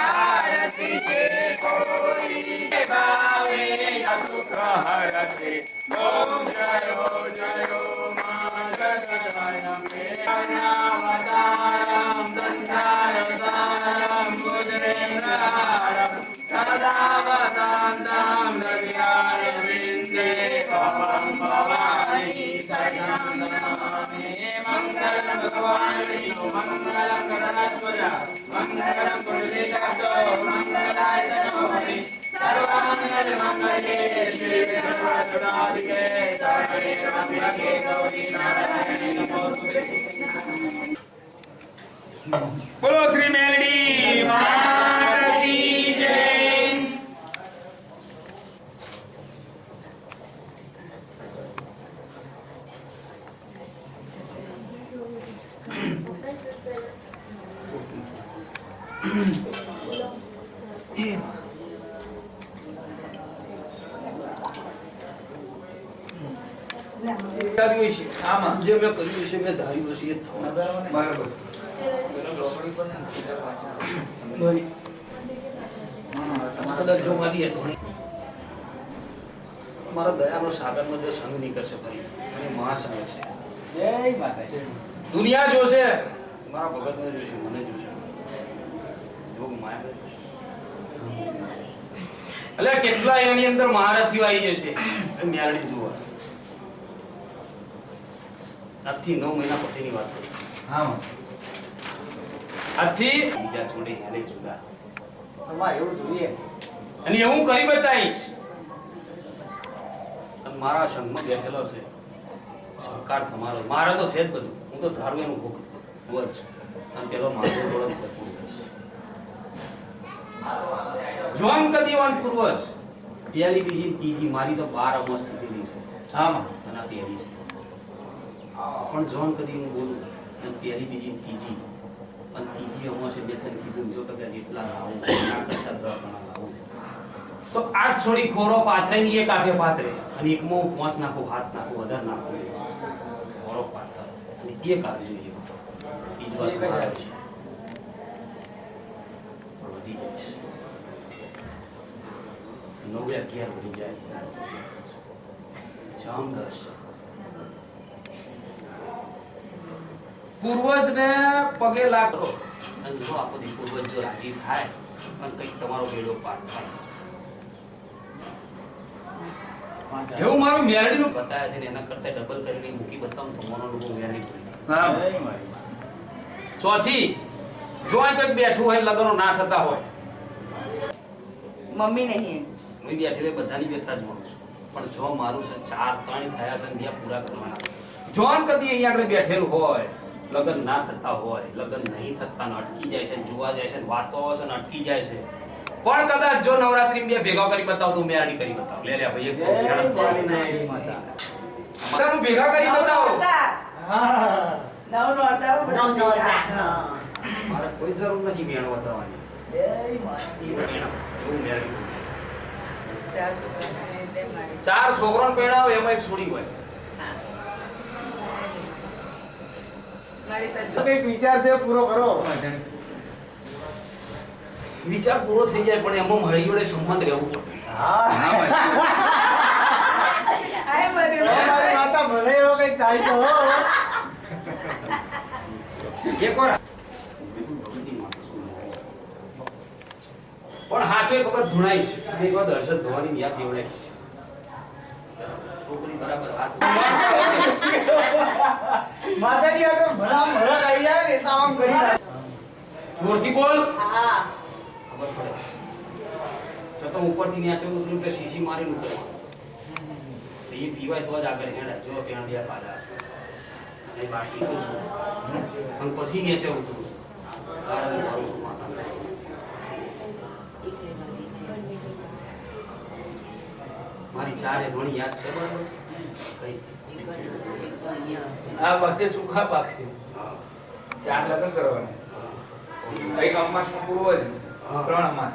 आरती से कोई भावे दुख हरसे ओम जयो जयो मंगलमय अवतारम संसारसारम बुद्धेन्द्रहारम सदा वसन्तं हृदयारविन्दे भवं भवानी शरणं नमामि मंगलम भगवान विष्णु मंगलम गणनाथ मंगलम पुंडरीकाक्षो मंगलाय तनोहरि सर्वमंगल मंगले शिवे सर्वसुराधिके शरणे त्र्यंबके गौरी नारायणी नमोस्तुते। बोलो श्री मेलडी माता की जय। આમાં જે મેં કર્યું છે મેં ધાર્યું છે એ થવાનું બરાબર કદાચ જો મારી મારા દયાનો સાગરનો જે સંગ નહીં કરશે ફરી અને મહાસંગ છે દુનિયા જોશે મારા ભગતને જોશે મને જોશે જોગ માયા જોશે એટલે કેટલા એની અંદર મહારથીઓ આવી જશે મેરડી જોવા આજથી 9 મહિના પછીની વાત કરું હા આજથી બીજા જોડે હેલે જુદા તમારે એવું જોઈએ અને હું કરી બતાવીશ અને મારા સંગમાં બેઠેલો છે સરકાર તમારો મારા તો છે જ બધું હું તો ધારું એનું ભોગ જ અને પેલો મારો ઓળખ પૂર્વજ જોન કદીવાન પૂર્વજ પહેલી બીજી ત્રીજી મારી તો 12 અમસ્ત દીધી છે આમાં અને આ પહેલી છે પણ જોન કદી હું બોલું અને પહેલી બીજી ત્રીજી અને ત્રીજી અમાસે બે ત્રણ કીધું જો કદાચ જેટલા આવું ના કરતા 10 ગણા આવું તો આઠ છોડી ખોરો પાથરે ની એક હાથે પાથરે અને એકમાં 5 નાખો હાથ નાખો વધારે નાખો ખોરો પાથરે અને એક હાથ જોઈએ બીજી વાત આવે છે વધી જાય 9 11 વધી જાય જામ 10 પૂર્વજને પગે લાગો અને જો આખો દી પૂર્વજ જો રાજી થાય અને કંઈક તમારો બેડો પાર થાય એવું મારું મેરડીનું બતાયા છે ને એના કરતા ડબલ કરીને મૂકી બતાવું તમારો લોકો મેરડી પૂરી થાય ચોથી જો આ કંઈક બેઠું હોય લગનો ના થતા હોય મમ્મી નહીં હું બેઠેલે બધાની વ્યથા જોઉં છું પણ જો મારું છે 4 3 થયા છે ને પૂરા કરવાના જોન કદી અહીંયા આગળ બેઠેલું હોય લગન ના થતા હોય લગન નહીં થતા ને અટકી જાય છે જોવા જાય છે વાતો આવે છે ને અટકી જાય છે પણ કદાચ જો નવરાત્રી બે ભેગા કરી બતાવ તો મેરડી કરી બતાવ લે લે ભાઈ એક બધાનું ભેગા કરી બતાવો હા નવ નો મારે કોઈ જરૂર નથી મેણ બતાવવાની જય માતી એવું મેરડી 4 છોકરાને પેણાવ એમાં એક છોડી હોય એક વિચાર છે પૂરો કરો વિચાર પૂરો થઈ જાય પણ એમાં મારી જોડે સંમત રહેવું પડે હા તમારી માતા ભલે એવો કઈ થાય છે હો એકવાર પણ હાચો એક વખત ધુણાઈશ એક વાર દર્શન ધોવાની યાદ દેવડાઈશ છોકરી બરાબર હાથ માતાજી આ તો ભલા ભલા આવી જાય ને એટલા આમ કરી નાખે જોરથી બોલ હા ખબર પડે જો તો ઉપરથી નીચે ઉતર્યું એટલે શીશી મારી ઉતરવા એ પીવાય તો જ આગળ હેડા જો ત્યાં દિયા પાડા અને બાકી તો અને પછી નીચે ઉતરું કારણ મારું શું માતા મારી ચારે ધોણી યાદ છે બરાબર કઈ આ પાકશે ચૂખા પાકશે 4 લગ્ન કરવાના એક અમાસ પૂર્વ જ 3 અમાસ